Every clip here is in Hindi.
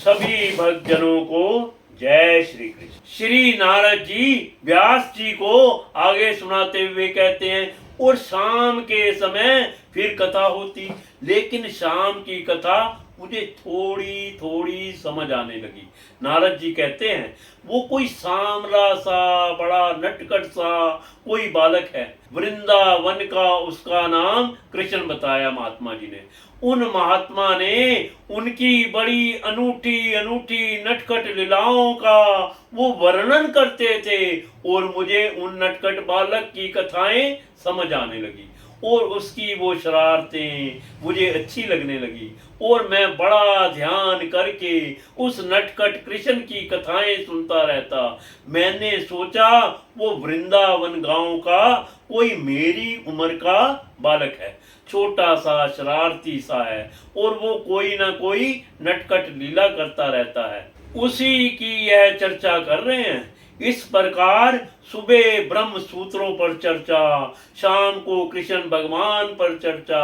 सभी भक्तजनों को जय श्री कृष्ण। श्री नारद जी व्यास जी को आगे सुनाते हुए कहते हैं, और शाम के समय फिर कथा होती, लेकिन शाम की कथा मुझे थोड़ी थोड़ी समझ आने लगी। नारद जी कहते हैं, वो कोई सांवला सा बड़ा नटखट सा कोई बालक है, वृंदावन का उसका नाम कृष्ण बताया महात्मा जी ने। उन महात्मा ने उनकी बड़ी अनूठी अनूठी नटखट लीलाओं का वो वर्णन करते थे, और मुझे उन नटखट बालक की कथाएं समझ आने लगी, और उसकी वो शरारतें मुझे अच्छी लगने लगी, और मैं बड़ा ध्यान करके उस नटखट कृष्ण की कथाएं सुनता रहता। मैंने सोचा वो वृंदावन गांव का कोई मेरी उम्र का बालक है, छोटा सा शरारती सा है, और वो कोई ना कोई नटखट लीला करता रहता है, उसी की यह चर्चा कर रहे हैं। इस प्रकार सुबह ब्रह्म सूत्रों पर चर्चा, शाम को कृष्ण भगवान पर चर्चा,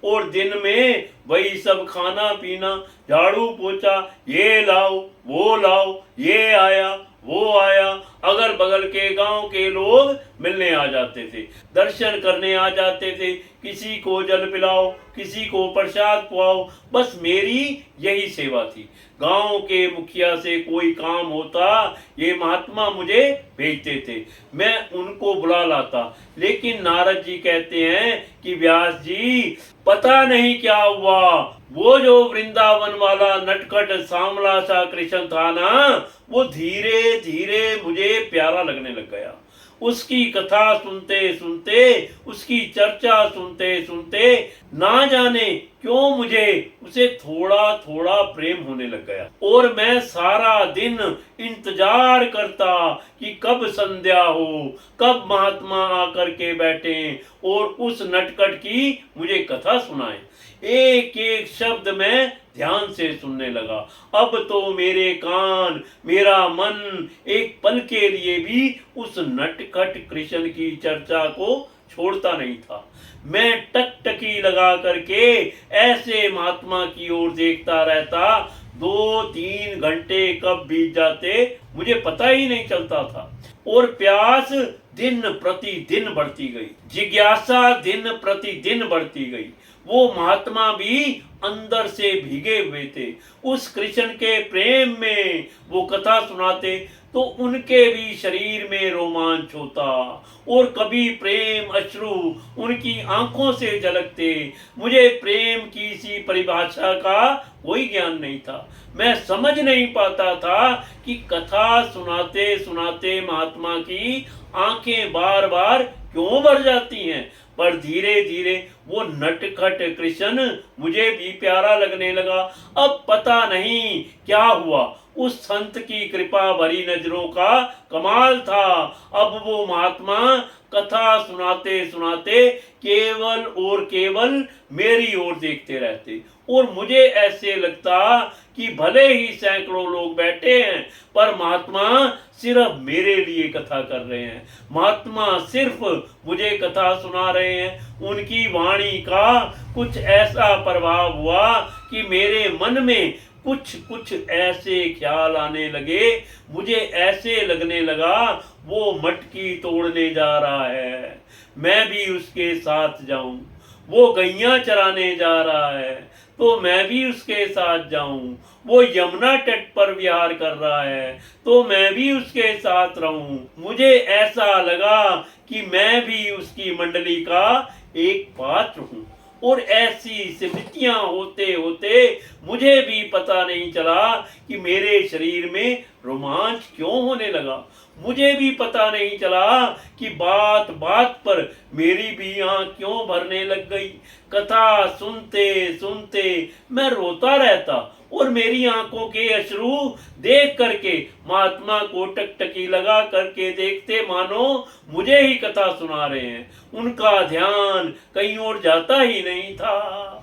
और दिन में वही सब खाना पीना, झाड़ू पोछा, ये लाओ वो लाओ, ये आया वो आया। अगल बगल के गांव के लोग मिलने आ जाते थे, दर्शन करने आ जाते थे, किसी को जल पिलाओ, किसी को प्रसाद खुआओ, बस मेरी यही सेवा थी। गांव के मुखिया से कोई काम होता, ये महात्मा मुझे भेजते थे, मैं उनको बुला लाता। लेकिन नारद जी कहते हैं कि व्यास जी, पता नहीं क्या हुआ, वो जो वृंदावन वाला नटखट सांवला सा कृष्ण था ना, वो धीरे धीरे मुझे प्यारा लगने लग गया। उसकी कथा सुनते सुनते, उसकी चर्चा सुनते सुनते, ना जाने क्यों मुझे उसे थोड़ा थोड़ा प्रेम होने लग गया, और मैं सारा दिन इंतजार करता कि कब संध्या हो, कब महात्मा आकर के बैठे और उस नटखट की मुझे कथा सुनाए। एक एक शब्द मैं ध्यान से सुनने लगा। अब तो मेरे कान, मेरा मन एक पल के लिए भी उस नटखट कृष्ण की चर्चा को छोड़ता नहीं था। मैं टकटकी लगा करके ऐसे महात्मा की ओर देखता रहता, 2-3 घंटे कब बीत जाते मुझे पता ही नहीं चलता था, और प्यास दिन प्रतिदिन बढ़ती गई, जिज्ञासा दिन प्रतिदिन बढ़ती गई। वो महात्मा भी अंदर से भीगे हुए थे, उस कृष्ण के प्रेम में वो कथा सुनाते तो उनके भी शरीर में रोमांच होता, और कभी प्रेम अश्रु उनकी आंखों से झलकते। मुझे प्रेम की सी परिभाषा का कोई ज्ञान नहीं था, मैं समझ नहीं पाता था कि कथा सुनाते सुनाते महात्मा की आंखें बार बार क्यों भर जाती हैं। पर धीरे धीरे वो नटखट कृष्ण मुझे भी प्यारा लगने लगा। अब पता नहीं क्या हुआ, उस संत की कृपा भरी नजरों का कमाल था। अब वो महात्मा कथा सुनाते सुनाते केवल और केवल मेरी ओर देखते रहते, और मुझे ऐसे लगता कि भले ही सैकड़ों लोग बैठे हैं, पर महात्मा सिर्फ मेरे लिए कथा कर रहे हैं, महात्मा सिर्फ मुझे कथा सुना रहे हैं। उनकी वाणी का कुछ ऐसा प्रभाव हुआ कि मेरे मन में कुछ कुछ ऐसे ख्याल आने लगे, मुझे ऐसे लगने लगा वो मटकी तोड़ने जा रहा है, मैं भी उसके साथ जाऊं। वो गैया चराने जा रहा है तो मैं भी उसके साथ जाऊं। वो यमुना तट पर विहार कर रहा है तो मैं भी उसके साथ रहूं। मुझे ऐसा लगा कि मैं भी उसकी मंडली का एक पात्र हूं, और ऐसी स्मृतियां होते होते मुझे भी पता नहीं चला कि मेरे शरीर में रोमांच क्यों होने लगा। मुझे भी पता नहीं चला कि बात बात पर मेरी भी आंख क्यों भरने लग गई। कथा सुनते सुनते मैं रोता रहता, और मेरी आंखों के अश्रु देख करके महात्मा को टकटकी लगा करके देखते मानो मुझे ही कथा सुना रहे हैं। उनका ध्यान कहीं और जाता ही नहीं था।